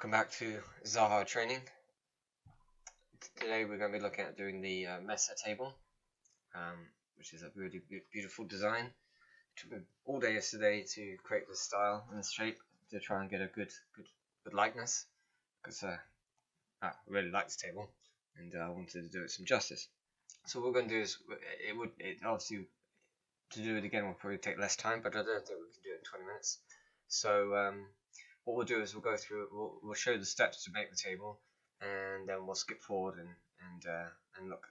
Welcome back to ZHA training. Today we're going to be looking at doing the MesaTable, which is a really beautiful design. It took me all day yesterday to create this style and this shape to try and get a good likeness, because I really like this table and I wanted to do it some justice. So what we're going to do is, obviously to do it again will probably take less time, but I don't think we can do it in 20 minutes. So what we'll do is we'll go through. We'll show the steps to make the table, and then we'll skip forward and look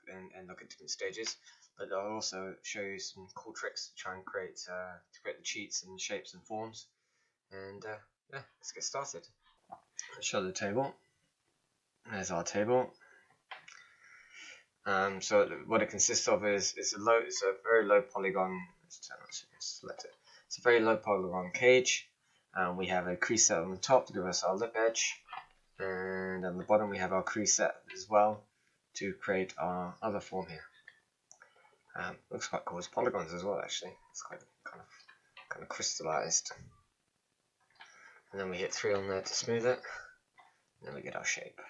at different stages. But I'll also show you some cool tricks to try and create the cheats and shapes and forms. And yeah, let's get started. I'll show the table. There's our table. So what it consists of is it's a very low polygon. Select it. It's a very low polygon cage. We have a crease set on the top to give us our lip edge, and on the bottom we have our crease set as well to create our other form here. Looks quite cool. It's polygons as well, actually. It's quite kind of crystallized. And then we hit 3 on there to smooth it, and then we get our shape.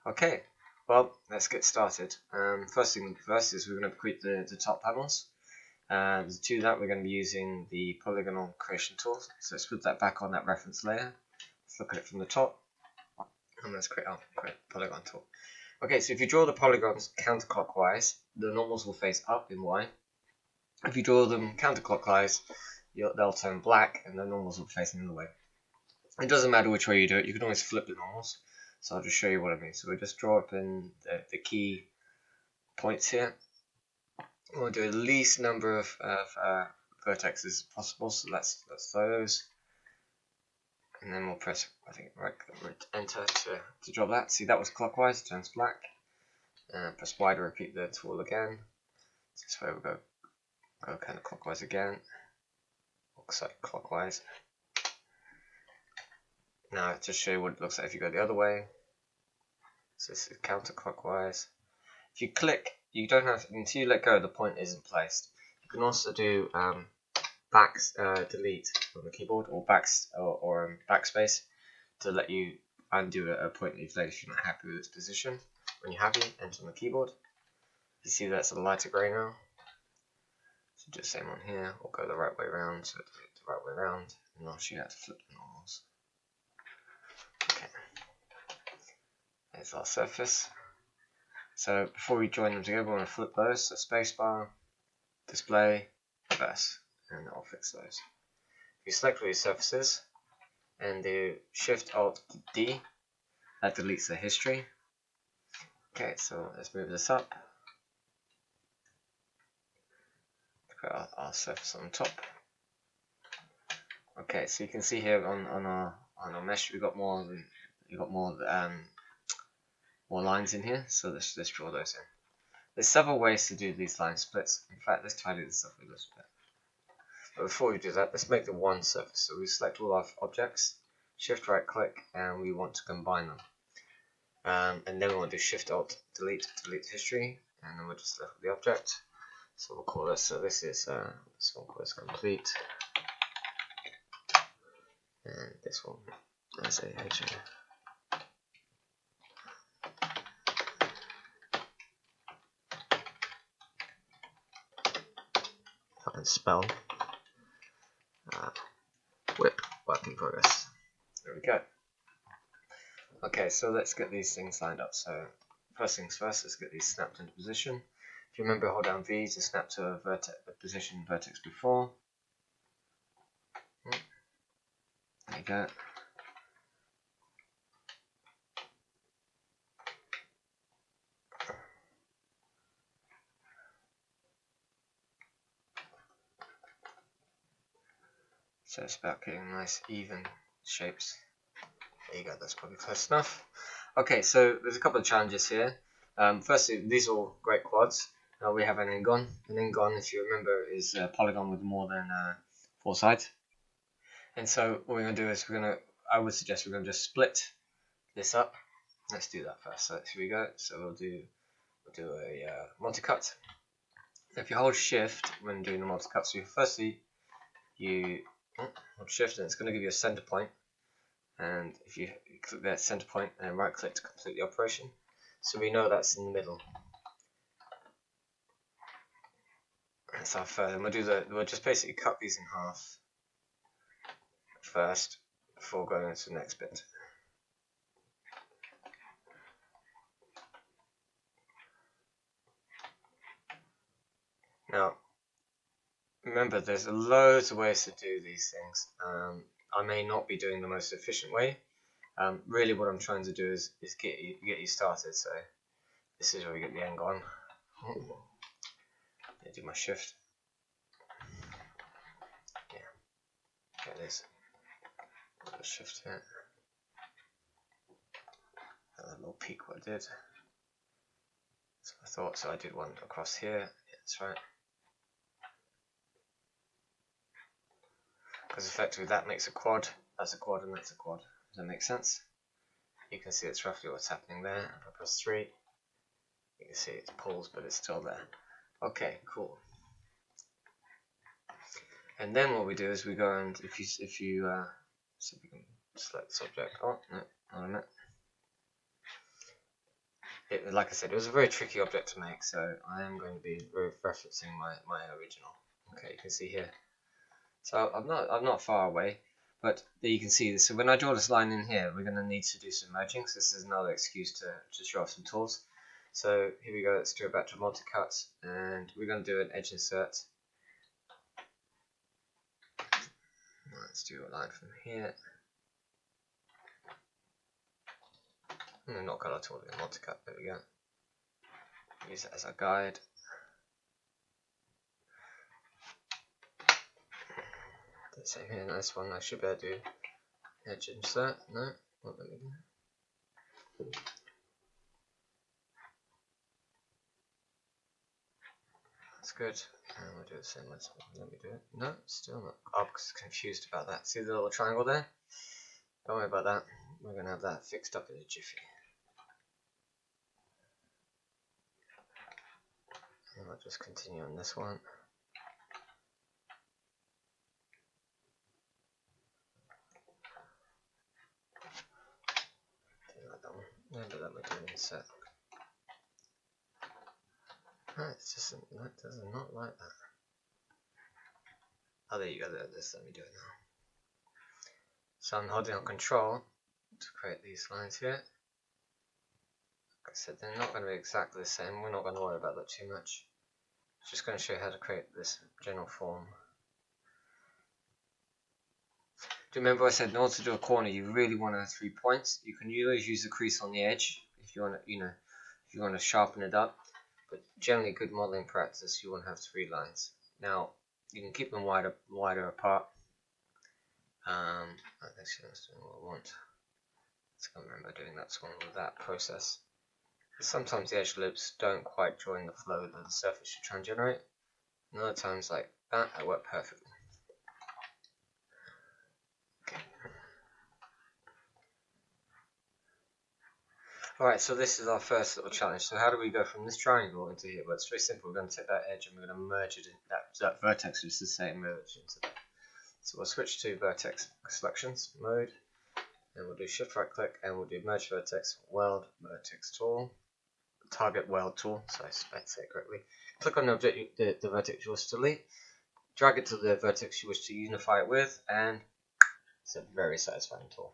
Okay, well, let's get started. First thing first is we're going to create the top panels. To do that, we're going to be using the polygonal creation tool. So let's put that back on that reference layer. Let's look at it from the top, and let's create our polygon tool. Okay, so if you draw the polygons counterclockwise, the normals will face up in Y. If you draw them counterclockwise, they'll turn black, and the normals will face the other way. It doesn't matter which way you do it. You can always flip the normals. So I'll just show you what I mean. So we'll just draw up in the key points here. We'll do the least number of vertexes possible, so let's those, and then we'll press right enter to draw that. See, that was clockwise, it turns black. Press Y to repeat the tool again. So this way we'll go kind of clockwise again. Looks like clockwise. Now to show you what it looks like if you go the other way. So this is counterclockwise. If you click, you don't have, until you let go, the point isn't placed. You can also do delete on the keyboard, or backspace to let you undo a point that you've laid if you're not happy with its position. When you're happy, enter on the keyboard. You see that's a lighter grey now. So do the same on here, or go the right way around, so the right way around, and I'll show you how to flip the normals. Okay. There's our surface. So before we join them together, we want to flip those. So spacebar, display, reverse, and I'll fix those. If you select all your surfaces and do Shift Alt D, that deletes the history. Okay, so let's move this up. Put our surface on top. Okay, so you can see here on our mesh we've got more lines in here, so let's draw those in. There's several ways to do these line splits. In fact, let's tidy this up a little bit. But before we do that, let's make the one surface. So we select all our objects, Shift right click, and we want to combine them. And then we want to do Shift Alt delete history, and then we'll just look at the object. So we'll call this. So this is this one. Call this complete, and this one ZHA. And spell whip work in progress. There we go. Okay, so let's get these things lined up. So first things first, let's get these snapped into position. If you remember, hold down V to snap to a position vertex before. There you go. So it's about getting nice even shapes. There you go, that's probably close enough. Okay, so there's a couple of challenges here. Firstly, these are all great quads. Now we have an n-gon. An n-gon, if you remember, is a polygon with more than 4 sides. And so what we're going to do is I would suggest we're going to just split this up. Let's do that first. So here we go. So we'll do a multi-cut. If you hold Shift when doing the multi-cut, so firstly you hold Shift, and it's going to give you a center point, and if you click that center point and right click to complete the operation, so we know that's in the middle. That's our first, and we'll just basically cut these in half first before going into the next bit. Now, remember, there's loads of ways to do these things. I may not be doing the most efficient way. Really, what I'm trying to do is get you started. So this is where we get the angle on. I do my shift. Yeah, get this. Shift here. A little peek what I did. So I thought, so I did one across here. Yeah, that's right. Because effectively that makes a quad, that's a quad, and that's a quad. Does that make sense? You can see it's roughly what's happening there. If I press 3, you can see it pulls, but it's still there. Okay, cool. And then what we do is we go and if you see if we can select subject. Oh no, not a minute. Like I said, it was a very tricky object to make, so I am going to be referencing my original. Okay, you can see here. So I'm not far away, but there you can see this. So when I draw this line in here, we're going to need to do some merging. So this is another excuse to show off some tools. So here we go. Let's do a batch of multi-cut, and we're going to do an edge insert. Let's do a line from here. I'm going to not color tool in multi-cut. There we go. Use that as our guide. The same here. Nice one. I should be able to do edge insert. No, won't let me do. That's good. And we'll do the same. Let me do it. No, still not. I'm confused about that. See the little triangle there? Don't worry about that. We're going to have that fixed up in a jiffy. And I'll just continue on this one. Do like that one. Yeah, but that might do an insert. No, it's just that does not like that. Oh, there you go. Let me do it now. So I'm holding on Control to create these lines here. Like I said, they're not going to be exactly the same. We're not going to worry about that too much. Just going to show you how to create this general form. Do you remember I said in order to do a corner, you really want to have 3 points? You can always use the crease on the edge if you want to, if you want to sharpen it up. But generally, good modeling practice, you want to have 3 lines. Now, you can keep them wider apart. Actually, that's doing what I want. Let's remember doing that one with that process. Sometimes the edge loops don't quite join the flow that the surface should try and generate. And other times like that, it worked perfectly. Okay. Alright, so this is our first little challenge. So how do we go from this triangle into here? Well, it's very simple. We're going to take that edge and we're going to merge it in that vertex, which is the same merge into that. So we'll switch to vertex selections mode, and we'll do shift right click and we'll do merge vertex, weld vertex tool, target weld tool, so I say it correctly. Click on the object, the vertex you wish to delete, drag it to the vertex you wish to unify it with, and it's a very satisfying tool.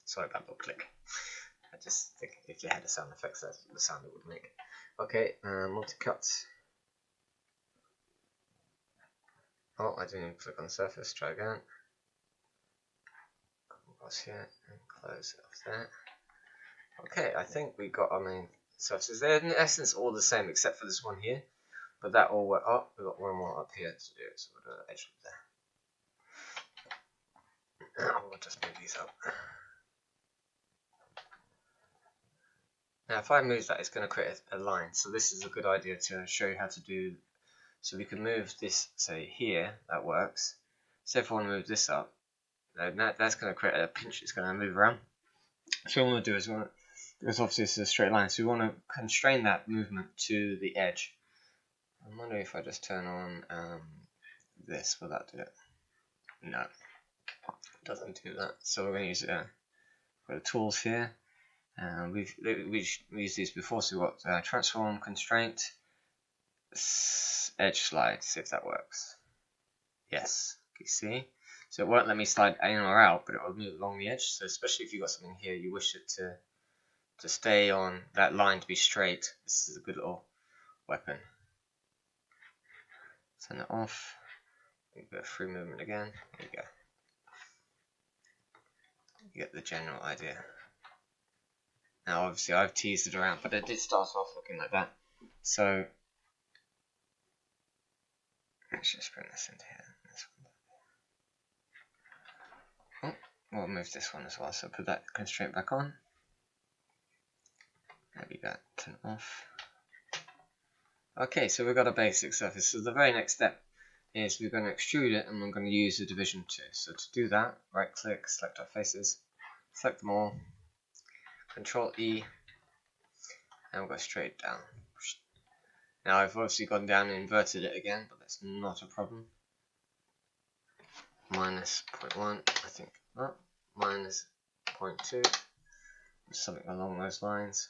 Sorry about the click. I just think if you had the sound effects, that's the sound it would make. Okay, multi-cut. Oh, I didn't even click on the surface. Try again. Come across here and close it off there. Okay, I think we got our main surfaces. They're in essence all the same except for this one here. But that all went up. We've got one more up here to do it. So we'll do an edge there. Now we'll just move these up. Now if I move that, it's going to create a line. So this is a good idea to show you how to do. So we can move this, say here, that works. So if I want to move this up, that's going to create a pinch, it's going to move around. So what we want to do is, because obviously this is a straight line, so we want to constrain that movement to the edge. I'm wondering if I just turn on this, will that do it? No, it doesn't do that. So we're going to use Go to tools here, and we've used these before. So we've got transform, constraint, edge slide. See if that works. Yes, you see. So it won't let me slide in or out, but it will move along the edge. So especially if you've got something here, you wish it to stay on that line, to be straight. This is a good little weapon. Turn it off. Go free movement again. There you go. You get the general idea. Now obviously I've teased it around, but it did start off looking like that. So let's just bring this into here. This one. Oh, we'll move this one as well. So put that constraint back on. There we go. Turn it off. Okay, so we've got a basic surface. So the very next step is we're going to extrude it, and we're going to use the division 2. So to do that, right click, select our faces, select them all, Control E, and we'll go straight down. Now I've obviously gone down and inverted it again, but that's not a problem. Minus 0.1, I think. Oh, minus 0.2, something along those lines.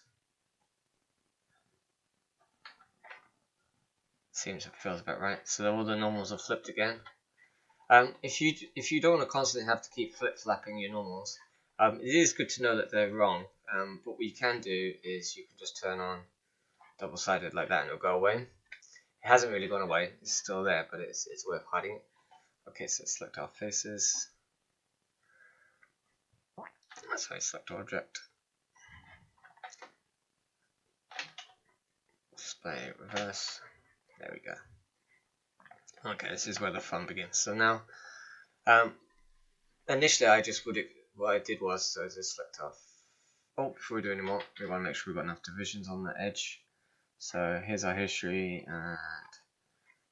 Seems it feels about right. So all the normals are flipped again. If you don't want to constantly have to keep flip-flapping your normals, it is good to know that they're wrong. But what you can do is you can just turn on double-sided like that, and it'll go away. It hasn't really gone away; it's still there, but it's worth hiding it. Okay, so select our faces. That's why select object. Display reverse. There we go. Okay, this is where the fun begins. So now, initially what I did was I just select off. Oh, before we do any more, we want to make sure we've got enough divisions on the edge. So here's our history, and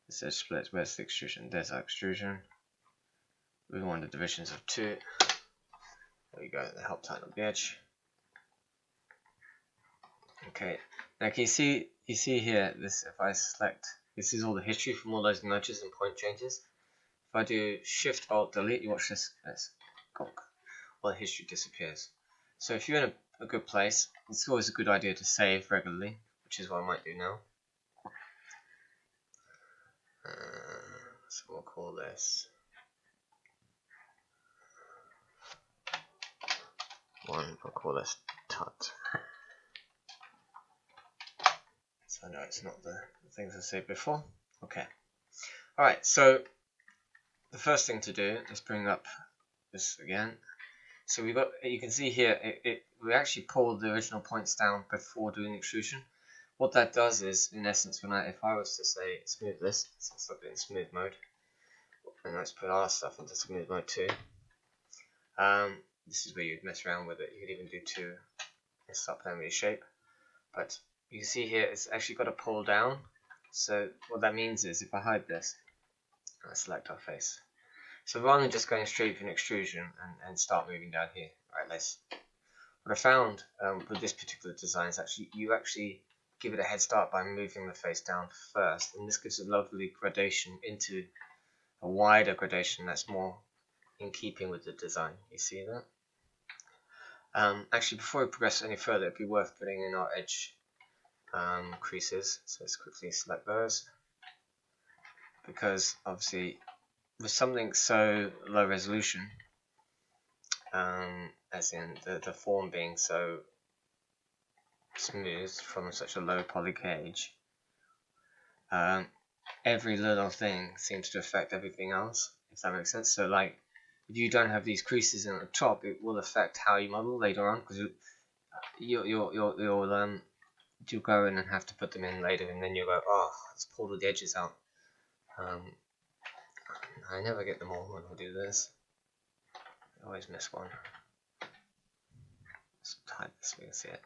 it says split. Where's the extrusion? There's our extrusion. We want the divisions of 2. There we go. They help tighten up the edge. Okay. Now can you see here? This, if I select, this is all the history from all those nudges and point changes. If I do Shift Alt Delete, you watch this. All the history disappears. So if you're in a good place, it's always a good idea to save regularly, which is what I might do now. So we'll call this 1. We'll call this tut. So no, it's not the things I said before. Okay. Alright, so the first thing to do is bring up this again. So we got, you can see here, we actually pulled the original points down before doing extrusion. What that does is, in essence, if I was to say smooth this, so let's look in smooth mode, and let's put our stuff into smooth mode too. This is where you'd mess around with it. You could even do 2 and stop playing with your shape. But you can see here, it's actually got to pull down. So what that means is, if I hide this, I select our face. So rather than just going straight for an extrusion and start moving down here, right? What I found with this particular design is you actually give it a head start by moving the face down first, and this gives a lovely gradation into a wider gradation that's more in keeping with the design. You see that? Actually, before we progress any further, it'd be worth putting in our edge creases. So let's quickly select those, because obviously with something so low resolution, as in the form being so smooth from such a low poly gauge, every little thing seems to affect everything else, if that makes sense. So like, if you don't have these creases in the top, it will affect how you model later on, because you'll go in and have to put them in later, and then you'll go, oh, let's pull the edges out. I never get them all when I do this. I always miss one. Let's hide this so we can see it.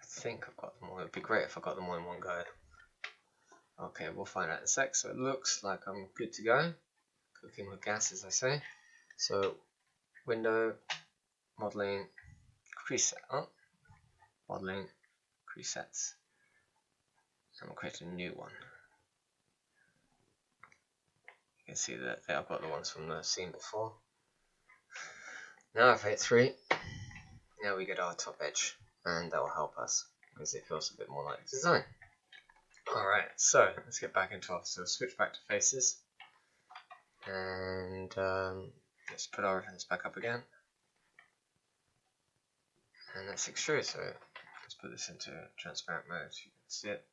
I think I've got them all. It would be great if I got them all in one go. Okay, we'll find out in a sec. So it looks like I'm good to go. Cooking with gas, as I say. So, window, modeling, preset, modeling, presets, and we'll create a new one. You can see that I've got the ones from the scene before. Now if I hit 3, now we get our top edge, and that will help us because it feels a bit more like design. Alright, so let's get back into Office. So switch back to faces, and let's put our reference back up again, and let's extrude. So let's put this into transparent mode so you can see it.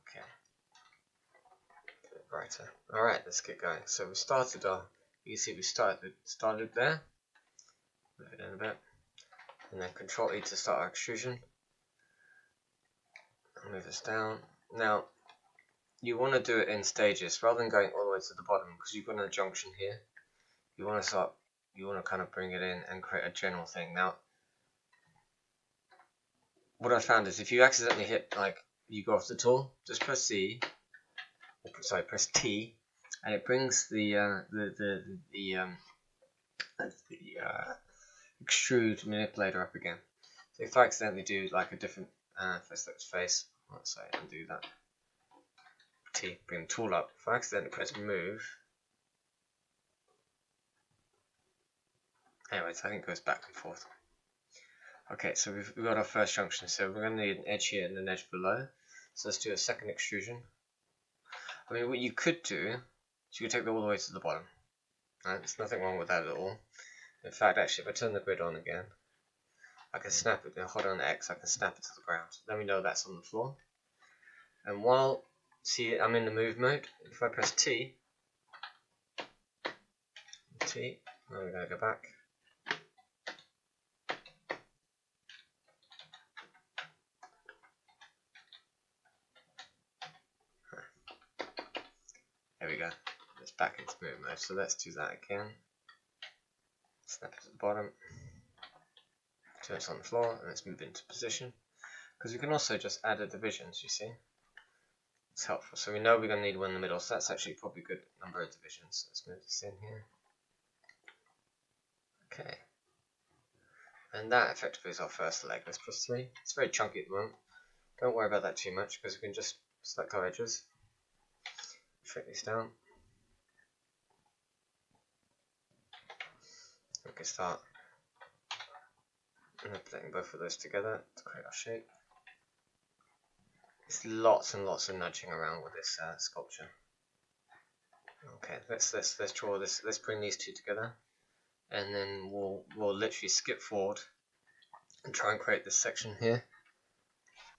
Okay, a bit brighter. Alright, let's get going. So we started you can see we started there. Move it in a bit, and then Control E to start our extrusion. I'll move this down. Now you want to do it in stages rather than going all the way to the bottom, because you've got a junction here. You want to kind of bring it in and create a general thing. Now, what I found is if you accidentally hit, like, you go off the tool, just press press T, and it brings the extrude manipulator up again. So if I accidentally do like a different first face, let's say undo that. T, bring the tool up. If I accidentally press move, anyways, I think it goes back and forth. Okay, so we've got our first junction, so we're going to need an edge here and an edge below. So let's do a second extrusion. I mean, what you could do is you could take that all the way to the bottom. Right? There's nothing wrong with that at all. In fact, actually, if I turn the grid on again, I can snap it, hold on X, I can snap it to the ground. Let me know that's on the floor. And while, see, I'm in the move mode, if I press T, now we're going to go back. There we go. It's back into move mode. So let's do that again. Snap it to the bottom. Turn it on the floor, and let's move into position. Because we can also just add a divisions, you see. It's helpful. So we know we're going to need one in the middle, so that's actually probably a good number of divisions. Let's move this in here. Okay. And that effectively is our first leg. Let's press 3. It's very chunky at the moment. Don't worry about that too much, because we can just select our edges. Shrink these down. We can start manipulating both of those together to create our shape. There's lots and lots of nudging around with this sculpture. Okay, let's draw this. Let's bring these two together, and then we'll literally skip forward and try and create this section here.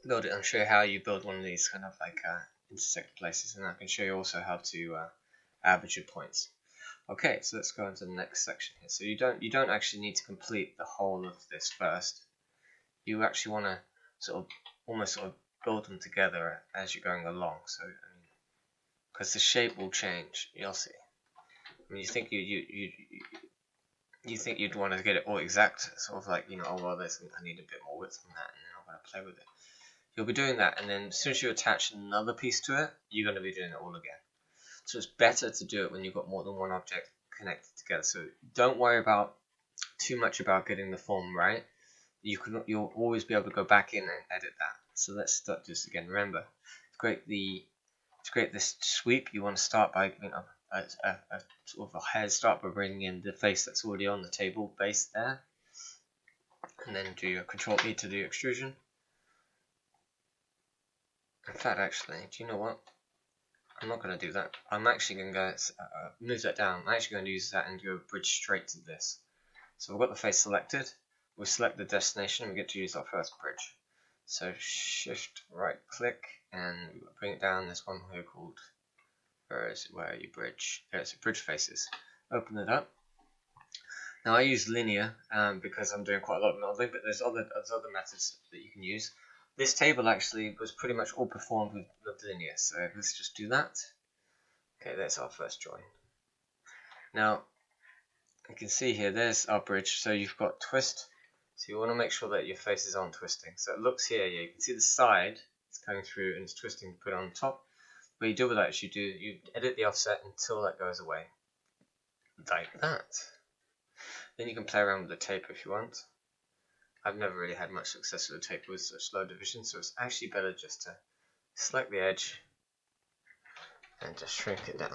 Build it and show you how you build one of these kind of like intersect places, and I can show you also how to average your points. Okay, so let's go into the next section here. So you don't actually need to complete the whole of this first. You actually want to almost build them together as you're going along. So because the shape will change, you'll see. I mean, you think you'd want to get it all exact, sort of like, you know, oh well, I need a bit more width than that, and then I'm going to play with it. You'll be doing that, and then as soon as you attach another piece to it, you're going to be doing it all again. So it's better to do it when you've got more than one object connected together. So don't worry about too much about getting the form right. You'll always be able to go back in and edit that. So let's start this again. Remember, to create this sweep, you want to start by giving a sort of a head start by bringing in the face that's already on the table base there, and then do your Control E to do extrusion. In fact, actually, do you know what? I'm not going to do that. I'm actually going to go move that down. I'm actually going to use that and go bridge straight to this. So we've got the face selected. We select the destination and we get to use our first bridge. So shift right click and bring it down. There's one here called, where you bridge? There's bridge faces. Open it up. Now I use linear because I'm doing quite a lot of modeling, but there's other methods that you can use. This table actually was pretty much all performed with linear, so let's just do that. Okay, there's our first join. Now, you can see here, there's our bridge, so you've got twist, so you want to make sure that your faces aren't twisting. So it looks here, yeah, you can see the side is coming through and it's twisting to put it on top. What you do with that is you edit the offset until that goes away, like that. Then you can play around with the tape if you want. I've never really had much success with the tape with such low division, so it's actually better just to select the edge and just shrink it down.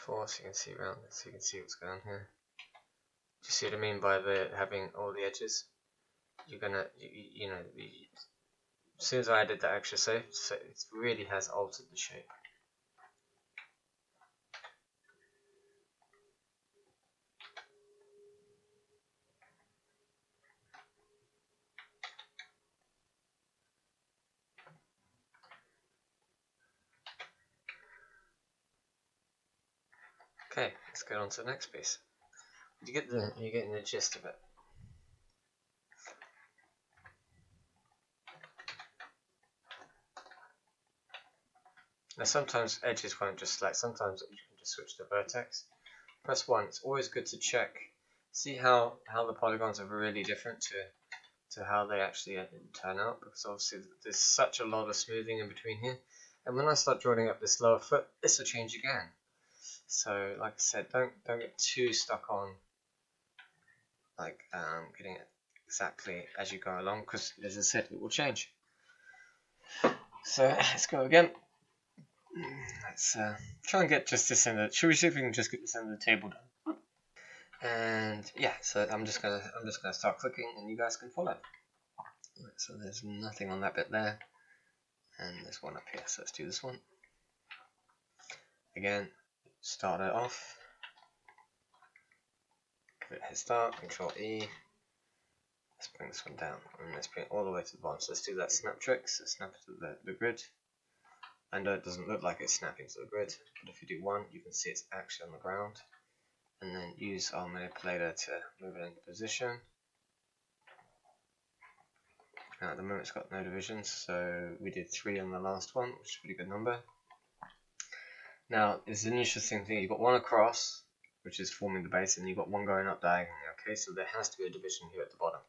before, so you can see around it, so you can see what's going on here. Do you see what I mean by the having all the edges? You're gonna, you know, as soon as I added that extra shape, so it really has altered the shape. Okay, let's go on to the next piece. You're getting the gist of it. Now sometimes edges won't just select, sometimes you can just switch to vertex. Press 1, it's always good to check, see how the polygons are really different to how they actually turn out, because obviously there's such a lot of smoothing in between here. And when I start drawing up this lower foot, this will change again. So like I said, don't get too stuck on like getting it exactly as you go along, because as I said, it will change. So let's go again. Let's try and get just this in the. Should we see if we can just get this in the table done? And yeah, so I'm just gonna start clicking, and you guys can follow. Right, so there's nothing on that bit there, and there's one up here. So let's do this one again. Start it off. Give it a start. Control E. Let's bring this one down, and let's bring it all the way to the bottom. So let's do that snap trick. So snap it to the grid. I know it doesn't look like it's snapping to the grid, but if you do one, you can see it's actually on the ground. And then use our manipulator to move it into position. Now at the moment it's got no divisions, so we did 3 on the last one, which is a pretty good number. Now there's an interesting thing, you've got one across, which is forming the base, and you've got one going up diagonally, okay, so there has to be a division here at the bottom.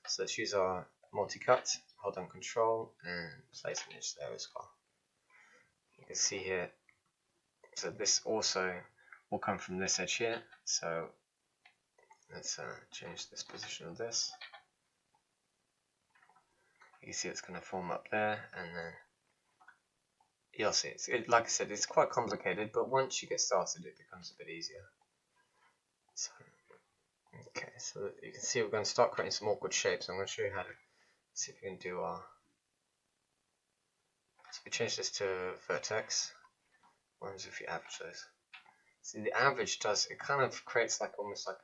So let's use our multi-cut, hold down control, and place an edge there as well. You can see here, so this also will come from this edge here, so let's change this position of this. You can see it's going to form up there, and then you'll see like I said, it's quite complicated, but once you get started it becomes a bit easier. So, okay, so you can see we're going to start creating some awkward shapes. I'm going to show you how to see if we can do our. So we change this to vertex. What happens if you average those? See, the average does, it kind of creates like almost like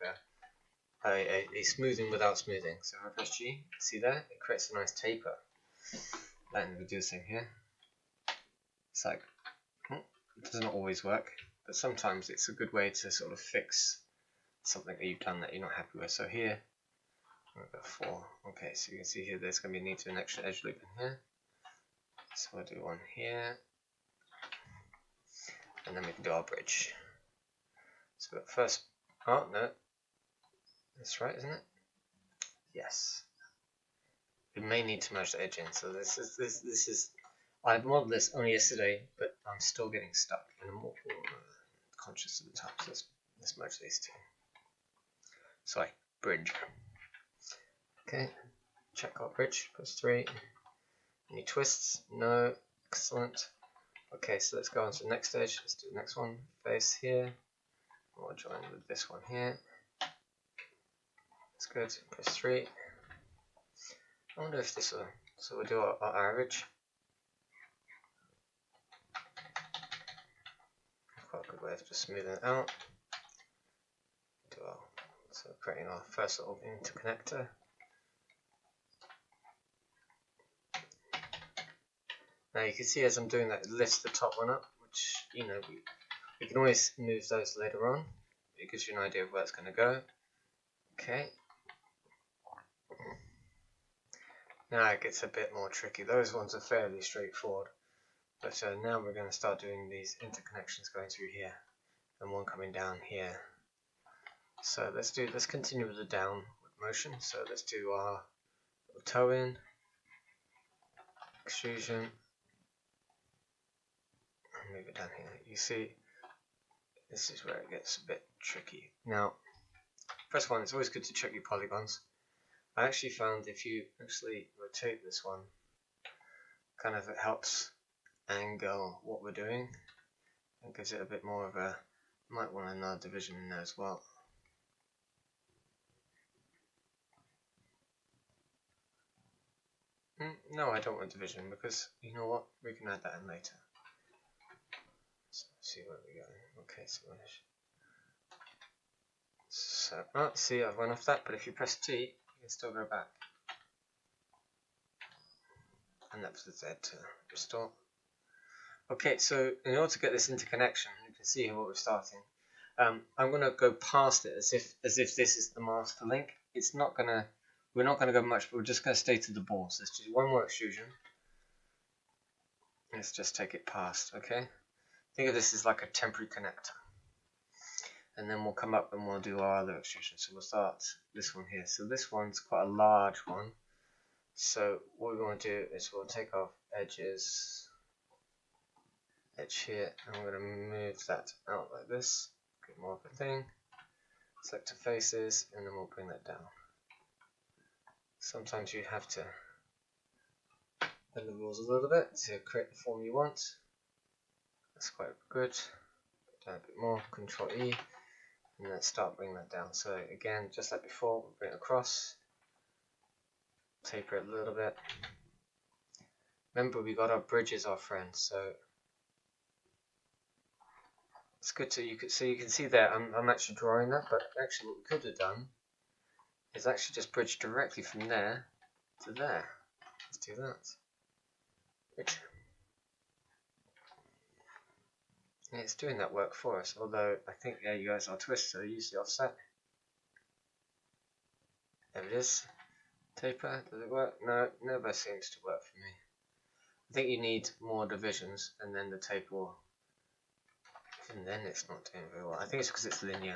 a smoothing without smoothing. So if I press G, see there? It creates a nice taper. And we do the same here. It's like, it doesn't always work, but sometimes it's a good way to sort of fix something that you've done that you're not happy with. So here, we've got 4. Okay, so you can see here there's going to be a need to an extra edge loop in here. So we'll do one here. And then we can do our bridge. So we've got first, oh no, that's right, isn't it? Yes. We may need to merge the edge in. So this is. I modeled this only yesterday, but I'm still getting stuck, and I'm more conscious of the time. So let's merge these two. Sorry, bridge. Okay, check our bridge. Press 3. Any twists? No. Excellent. Okay, so let's go on to the next stage. Let's do the next one. Face here. We'll join with this one here. That's good. Press 3. I wonder if this will. So we'll do our average. Quite a good way of just smoothing it out. Do our, so creating our first little interconnector. Now you can see as I'm doing that, it lifts the top one up, which, you know, we can always move those later on. It gives you an idea of where it's going to go. Okay. Now it gets a bit more tricky. Those ones are fairly straightforward. But now we're going to start doing these interconnections going through here, and one coming down here. So let's continue with the downward motion. So let's do our toe in, extrusion, and move it down here. You see, this is where it gets a bit tricky. Now, first one, it's always good to check your polygons. I actually found if you actually rotate this one, kind of it helps angle what we're doing and gives it a bit more of a Might want another division in there as well. No, I don't want division because you know what? We can add that in later. So, see where we go. Okay, so see, I've went off that, but if you press T, you can still go back. And that's the Z to restore. Okay, so in order to get this interconnection, you can see here what we're starting. I'm going to go past it as if this is the master link. We're not going to go much, but we're just going to stay to the board. So let's do one more extrusion. Let's just take it past, okay? Think of this as like a temporary connector. And then we'll come up and we'll do our other extrusion. So we'll start this one here. So this one's quite a large one. So what we want to do is we'll take off edge here, and we're going to move that out like this. Get more of a thing. Select the faces, and then we'll bring that down. Sometimes you have to bend the rules a little bit to create the form you want. That's quite good. Down a bit more. Control E, and then start bringing that down. So again, just like before, we'll bring it across. Taper it a little bit. Remember, we got our bridge as our friend, so it's good to you can see there. I'm actually drawing that, but actually what we could have done is actually just bridge directly from there to there. Let's do that. Bridge. Yeah, it's doing that work for us. Although I think you guys are twist, so use the offset. There it is. Taper. Does it work? No, it never seems to work for me. I think you need more divisions, and then the taper will. And then it's not doing very well. I think it's because it's linear.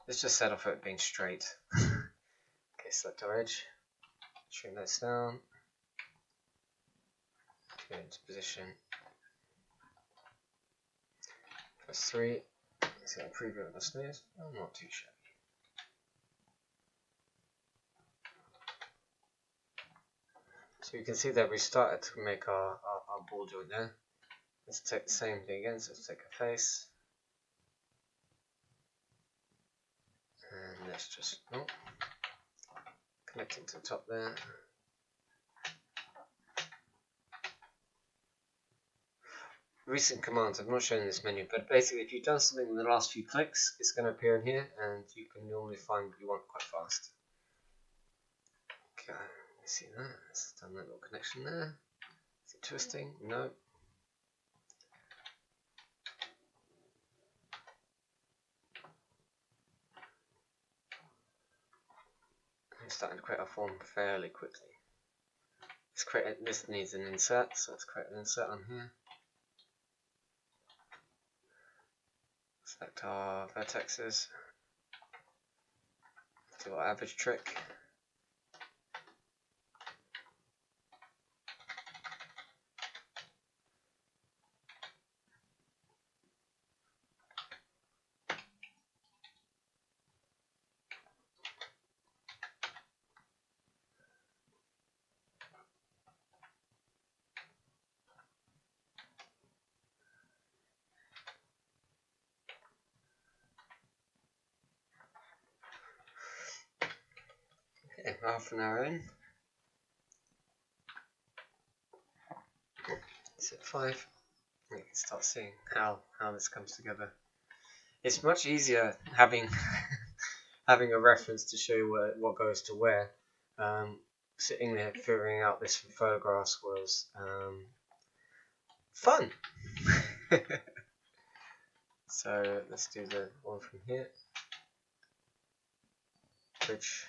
Let's just settle for it being straight. Okay, select our edge. Shrink this down. Go into position. Press 3. Let's get a preview of the sneeze. I'm not too shabby. So you can see that we started to make our ball joint there. Let's take the same thing again, so let's take a face. And let's just connect it to the top there. Recent commands, I've not shown this menu, but basically if you've done something in the last few clicks, it's going to appear in here, and you can normally find what you want quite fast. Okay, let's see that. Let's done that little connection there. Is it twisting? No. I'm starting to create a form fairly quickly. This needs an insert, so let's create an insert on here. Select our vertexes. Do our average trick. Okay, half an hour in. It's at 5. You can start seeing how this comes together. It's much easier having having a reference to show you what goes to where. Sitting there figuring out this from photographs was fun. So let's do the one from here. Which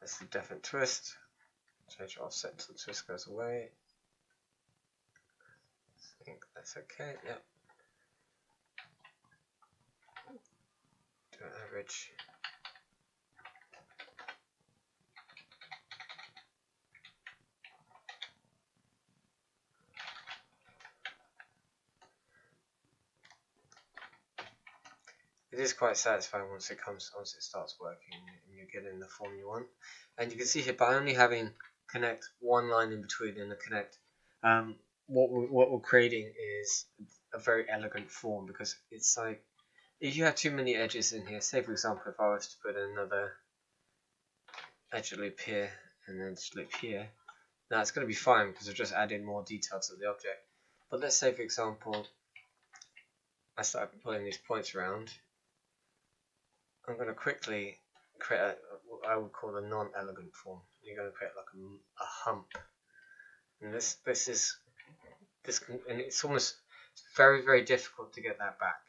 that's the definite twist. Change offset until the twist goes away. I think that's okay. Yep. Do an average. It is quite satisfying once it starts working and you're getting the form you want. And you can see here by only having connect one line in between and the connect, what we're creating is a very elegant form, because it's like if you have too many edges in here, say for example if I was to put another edge loop here and then loop here, now it's going to be fine because I've just added more detail to the object. But let's say for example I start pulling these points around, I'm going to quickly create what I would call a non-elegant form. You're going to create like a hump, and and it's almost very difficult to get that back.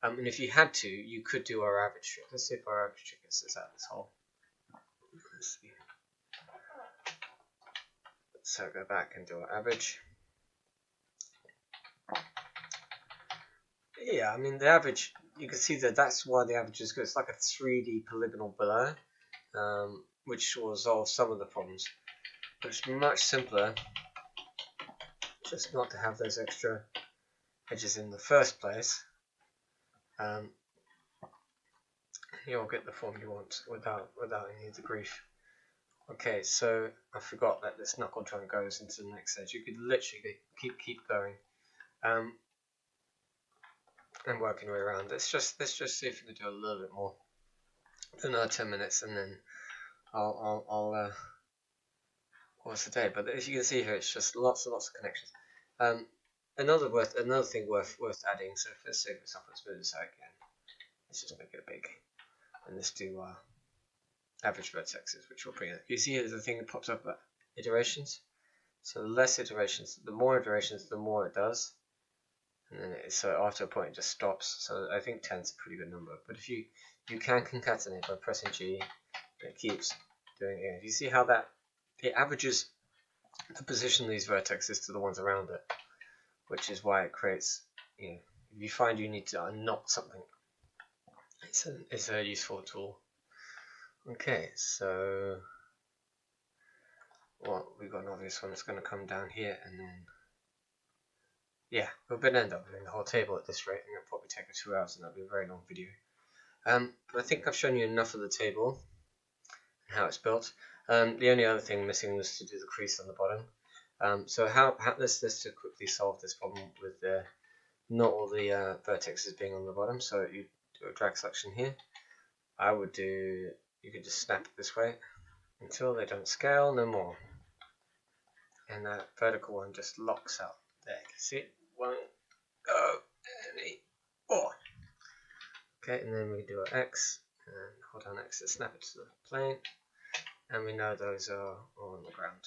And if you had to, you could do our average trick. Let's see if our average trick gets us out of this hole. Let's see. So go back and do our average. Yeah, I mean the average, you can see that that's why the average is good. It's like a 3D polygonal blur, which will resolve some of the problems. But it's much simpler just not to have those extra edges in the first place. You'll get the form you want without any of the grief. Okay, so I forgot that this knuckle joint goes into the next edge. You could literally keep going, and working your way around. Let's just see if we can do a little bit more. Another 10 minutes, and then I'll what's the day? But as you can see here, it's just lots and lots of connections. Another thing worth adding. So let's say for example, let's move this out again. Let's just make it big, and let's do average vertexes, which will bring it. You see here the thing that pops up at iterations. So the less iterations, the more iterations, the more it does. And then so after a point it just stops. So I think 10 is a pretty good number. But if you can concatenate by pressing G, it keeps doing it. You see how that it averages the position of these vertexes to the ones around it, which is why it creates, if you find you need to unknot something, it's a useful tool. Okay, so we've got an obvious one that's going to come down here, and then yeah, we'll end up doing the whole table at this rate, and it'll probably take us 2 hours, and that'll be a very long video. But I think I've shown you enough of the table and how it's built. The only other thing missing was to do the crease on the bottom. So let's just quickly solve this problem with not all the vertexes being on the bottom. So you do a drag selection here. You could just snap it this way until they don't scale no more, and that vertical one just locks out there. You can see it won't go anymore. Okay, and then we do our X and hold down X to snap it to the plane, and we know those are all on the ground.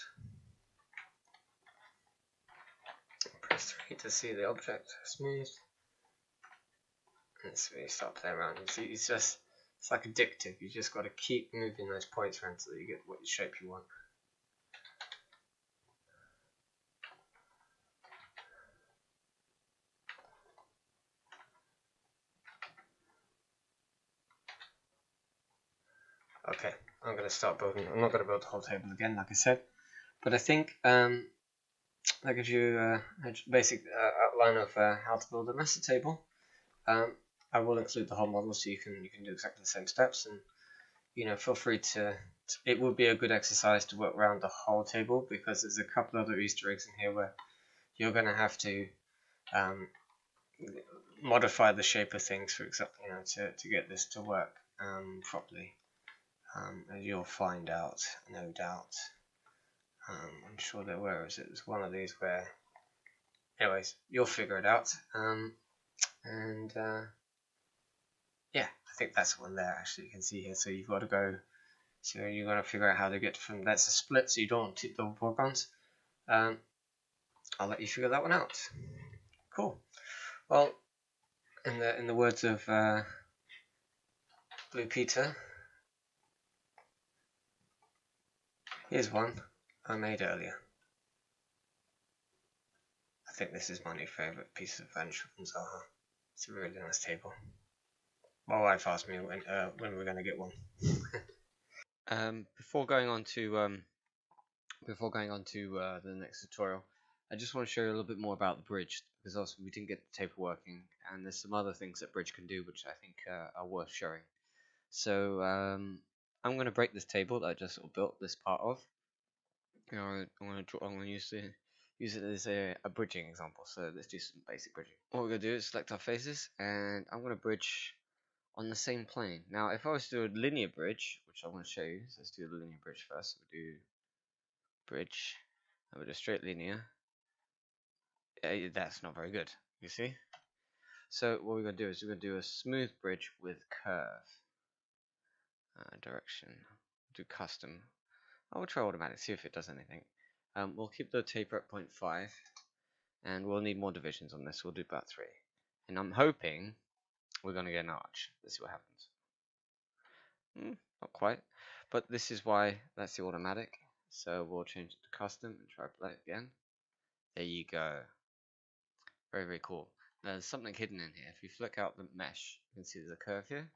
Press 3 to see the object smooth, and so you start playing around. You see, it's like addictive. You just got to keep moving those points around until you get what shape you want. Okay, I'm going to start building. I'm not going to build the whole table again, like I said, but I think that gives you a basic outline of how to build a MesaTable. I will include the whole model so you can do exactly the same steps, and feel free to. It would be a good exercise to work around the whole table, because there's a couple other Easter eggs in here where you're going to have to modify the shape of things, for example, to get this to work properly. And you'll find out, no doubt. I'm sure where is it? There's one of these where, anyways, you'll figure it out. Yeah, I think that's one there. Actually, you can see here. So you've got to go. So you're going to figure out how to get from that's a split, so you don't tip the polygons. I'll let you figure that one out. Cool. Well, in the words of Blue Peter, here's one I made earlier. I think this is my new favourite piece of furniture from Zaha. It's a really nice table. My wife asked me when we're going to get one. Before going on to the next tutorial, I just want to show you a little bit more about the bridge, because also we didn't get the table working, and there's some other things that bridge can do which I think are worth showing. So I'm going to break this table that I just built this part of. I'm going to use the use it as a bridging example. So let's do some basic bridging. What we're going to do is select our faces, and I'm going to bridge on the same plane. Now, if I was to do a linear bridge, which I want to show you, so let's do the linear bridge first. We'll do bridge, and we'll do straight linear. That's not very good, you see? So what we're going to do is we're going to do a smooth bridge with curve. Direction, do custom. I will try automatic, see if it does anything. We'll keep the taper at 0.5, and we'll need more divisions on this. We'll do about 3. And I'm hoping we're going to get an arch. Let's see what happens. Not quite, but this is why that's the automatic. So we'll change it to custom and try play it again. There you go. Very, very cool. Now, there's something hidden in here. If you flick out the mesh, you can see there's a curve here.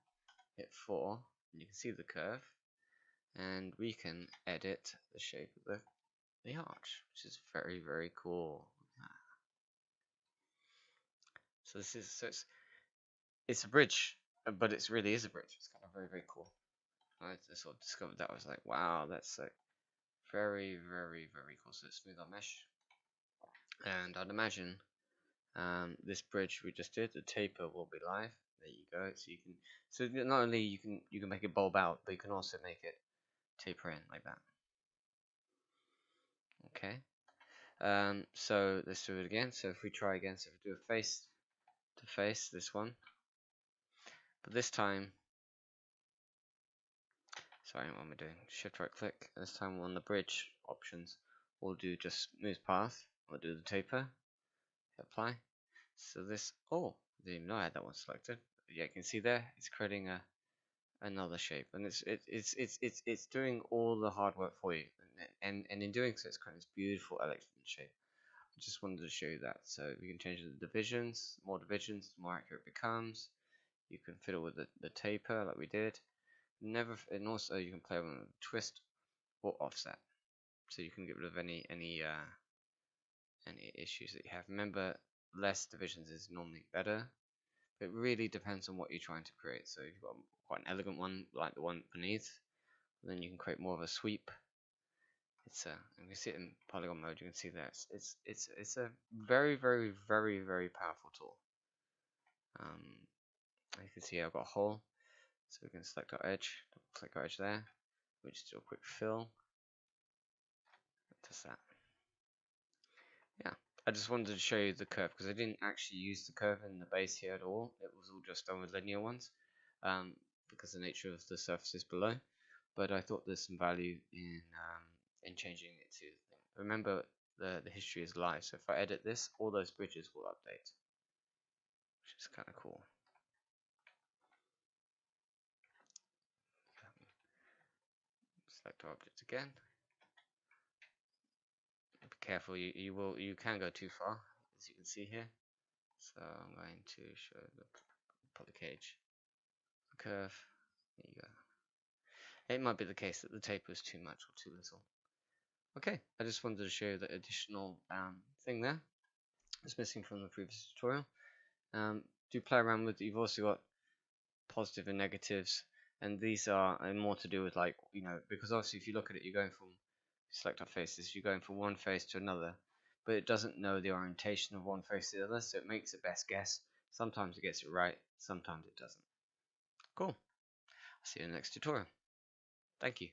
Hit 4, and you can see the curve. And we can edit the shape of the arch, which is very, very cool. So this is it's a bridge, but it really is a bridge. It's kind of very, very cool. I sort of discovered that. I was like, wow, that's like very, very, very cool. So let's smooth our mesh, and I'd imagine this bridge we just did, the taper will be live. There you go. So you can, so not only you can make it bulb out, but you can also make it taper in like that. Okay. So let's do it again. So if we try again, so if we do a face to face, this one, but this time, sorry, what am I doing? Shift right click. This time on the bridge options, we'll do just smooth path. We'll do the taper. Apply. So this, oh, I didn't even know I had that one selected. Yeah, you can see there, it's creating another shape, and it's doing all the hard work for you, and in doing so, it's creating this beautiful elegant shape. I just wanted to show you that. So we can change the divisions. More divisions, the more accurate it becomes. You can fiddle with the taper like we did. And also you can play with a twist or offset. So you can get rid of any issues that you have. Remember, less divisions is normally better. It really depends on what you're trying to create. So if you've got quite an elegant one like the one beneath, then you can create more of a sweep. And we see it in polygon mode. You can see there. It's a very, very, very, very powerful tool. You can see I've got a hole, so we can select our edge. Click our edge there. We just do a quick fill. Just that. Yeah, I just wanted to show you the curve because I didn't actually use the curve in the base here at all. It was all just done with linear ones, because of the nature of the surfaces below. But I thought there's some value in changing it to. Remember, the history is live, so if I edit this, all those bridges will update, which is kind of cool. Select our object again. Be careful, you can go too far, as you can see here. So I'm going to show the poly cage, the curve. There you go. It might be the case that the taper is too much or too little. Okay, I just wanted to show you the additional thing there. It's missing from the previous tutorial. Do play around with it. You've also got positive and negatives, and these are more to do with, like, because obviously if you look at it, you're going from, select our faces, you're going from one face to another, but it doesn't know the orientation of one face to the other, so it makes it best guess. Sometimes it gets it right, sometimes it doesn't. Cool. I'll see you in the next tutorial. Thank you.